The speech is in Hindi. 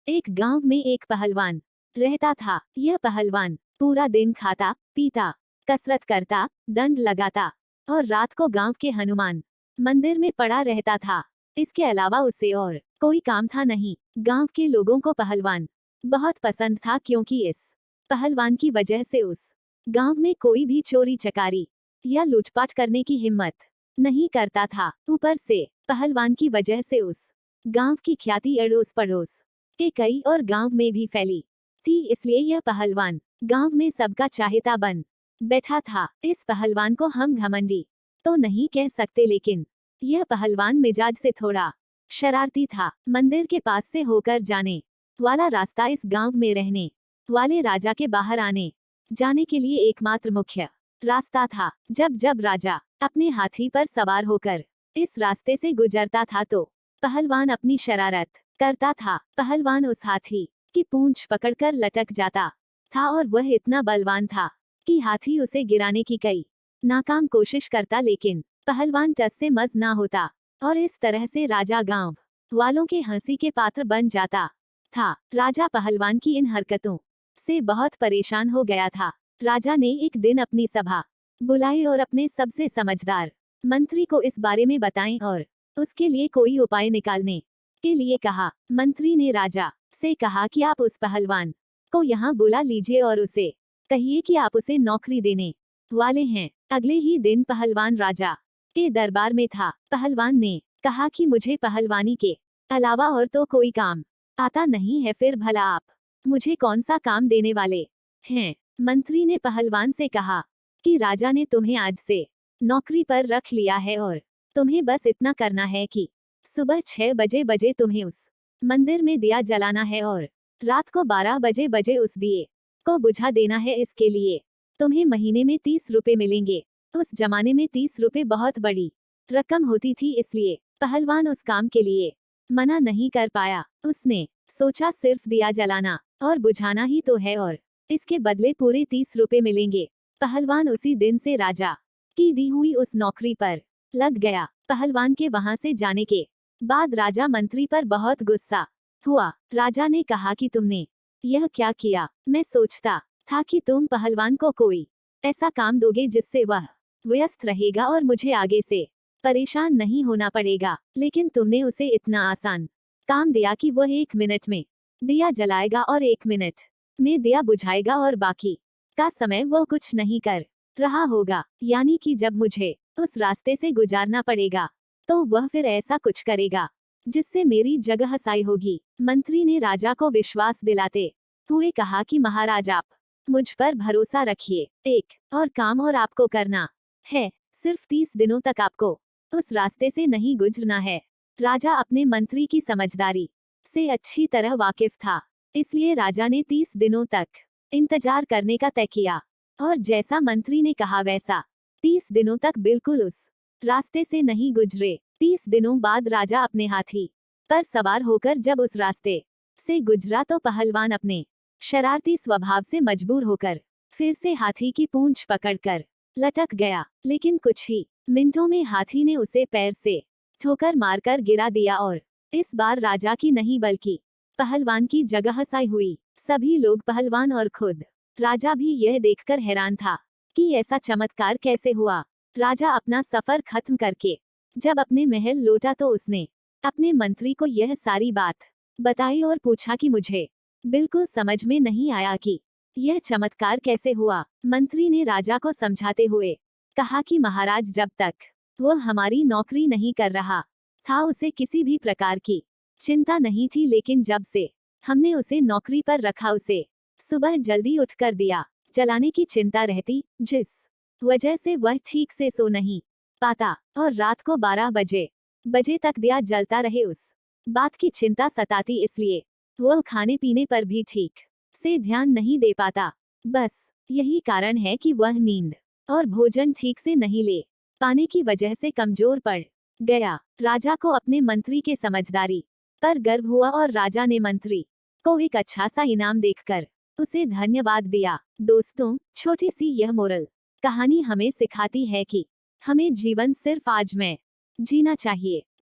एक गांव में एक पहलवान रहता था। यह पहलवान पूरा दिन खाता पीता, कसरत करता, दंड लगाता और रात को गांव के हनुमान मंदिर में पड़ा रहता था। इसके अलावा उसे और कोई काम था नहीं। गांव के लोगों को पहलवान बहुत पसंद था, क्योंकि इस पहलवान की वजह से उस गांव में कोई भी चोरी चकारी या लूटपाट करने की हिम्मत नहीं करता था। ऊपर से पहलवान की वजह से उस गांव की ख्याति अड़ोस पड़ोस के कई और गांव में भी फैली थी। इसलिए यह पहलवान गांव में सबका चाहेता बन बैठा था। इस पहलवान को हम घमंडी तो नहीं कह सकते, लेकिन यह पहलवान मिजाज से थोड़ा शरारती था। मंदिर के पास से होकर जाने वाला रास्ता इस गांव में रहने वाले राजा के बाहर आने जाने के लिए एकमात्र मुख्य रास्ता था। जब जब राजा अपने हाथी पर सवार होकर इस रास्ते से गुजरता था तो पहलवान अपनी शरारत करता था। पहलवान उस हाथी की पूंछ पकड़कर लटक जाता था और वह इतना बलवान था कि हाथी उसे गिराने की कई नाकाम कोशिश करता, लेकिन पहलवान टस से मस ना होता और इस तरह से राजा गांव वालों के हंसी के पात्र बन जाता था। राजा पहलवान की इन हरकतों से बहुत परेशान हो गया था। राजा ने एक दिन अपनी सभा बुलाई और अपने सबसे समझदार मंत्री को इस बारे में बताएं और उसके लिए कोई उपाय निकालने के लिए कहा। मंत्री ने राजा से कहा कि आप उस पहलवान को यहाँ बुला लीजिए और उसे कहिए कि आप उसे नौकरी देने वाले हैं। अगले ही दिन पहलवान राजा के दरबार में था। पहलवान ने कहा कि मुझे पहलवानी के अलावा और तो कोई काम आता नहीं है, फिर भला आप मुझे कौन सा काम देने वाले हैं। मंत्री ने पहलवान से कहा कि राजा ने तुम्हें आज से नौकरी पर रख लिया है और तुम्हें बस इतना करना है कि सुबह 6 बजे तुम्हें उस मंदिर में दिया जलाना है और रात को 12 बजे उस दिए को बुझा देना है। इसके लिए तुम्हें महीने में 30 रुपए मिलेंगे। उस जमाने में 30 रुपए बहुत बड़ी रकम होती थी, इसलिए पहलवान उस काम के लिए मना नहीं कर पाया। उसने सोचा सिर्फ दिया जलाना और बुझाना ही तो है और इसके बदले पूरे 30 रुपए मिलेंगे। पहलवान उसी दिन से राजा की दी हुई उस नौकरी पर लग गया। पहलवान के वहां से जाने के बाद राजा मंत्री पर बहुत गुस्सा हुआ। राजा ने कहा कि तुमने यह क्या किया। मैं सोचता था कि तुम पहलवान को कोई ऐसा काम दोगे जिससे वह व्यस्त रहेगा और मुझे आगे से परेशान नहीं होना पड़ेगा, लेकिन तुमने उसे इतना आसान काम दिया कि वह 1 मिनट में दिया जलाएगा और 1 मिनट में दिया बुझाएगा और बाकी का समय वो कुछ नहीं कर रहा होगा। यानी कि जब मुझे उस रास्ते से गुजारना पड़ेगा तो वह फिर ऐसा कुछ करेगा जिससे मेरी जगह साई होगी। मंत्री ने राजा को विश्वास दिलाते हुए कहा कि महाराज आप मुझ पर भरोसा रखिए। एक और काम और आपको करना है, सिर्फ 30 दिनों तक आपको उस रास्ते से नहीं गुजरना है। राजा अपने मंत्री की समझदारी से अच्छी तरह वाकिफ था, इसलिए राजा ने 30 दिनों तक इंतजार करने का तय किया और जैसा मंत्री ने कहा वैसा 30 दिनों तक बिल्कुल उस रास्ते से नहीं गुजरे। 30 दिनों बाद राजा अपने हाथी पर सवार होकर जब उस रास्ते से गुजरा तो पहलवान अपने शरारती स्वभाव से मजबूर होकर फिर से हाथी की पूंछ पकड़कर लटक गया। लेकिन कुछ ही मिनटों में हाथी ने उसे पैर से ठोकर मारकर गिरा दिया और इस बार राजा की नहीं बल्कि पहलवान की जगह साई हुई। सभी लोग, पहलवान और खुद राजा भी यह देखकर हैरान था कि ऐसा चमत्कार कैसे हुआ। राजा अपना सफर खत्म करके जब अपने महल लौटा तो उसने अपने मंत्री को यह सारी बात बताई और पूछा कि मुझे बिल्कुल समझ में नहीं आया कि यह चमत्कार कैसे हुआ। मंत्री ने राजा को समझाते हुए कहा कि महाराज, जब तक वह हमारी नौकरी नहीं कर रहा था उसे किसी भी प्रकार की चिंता नहीं थी, लेकिन जब से हमने उसे नौकरी पर रखा उसे सुबह जल्दी उठकर दिया जलाने की चिंता रहती, जिस वजह से वह ठीक से सो नहीं पाता और रात को 12 बजे तक दिया जलता रहे उस बात की चिंता सताती, इसलिए वह खाने पीने पर भी ठीक से ध्यान नहीं दे पाता। बस यही कारण है कि वह नींद और भोजन ठीक से नहीं ले पाने की वजह से कमजोर पड़ गया। राजा को अपने मंत्री के समझदारी पर गर्व हुआ और राजा ने मंत्री को एक अच्छा सा इनाम देखकर उसे धन्यवाद दिया। दोस्तों, छोटी सी यह मोरल कहानी हमें सिखाती है कि हमें जीवन सिर्फ आज में जीना चाहिए।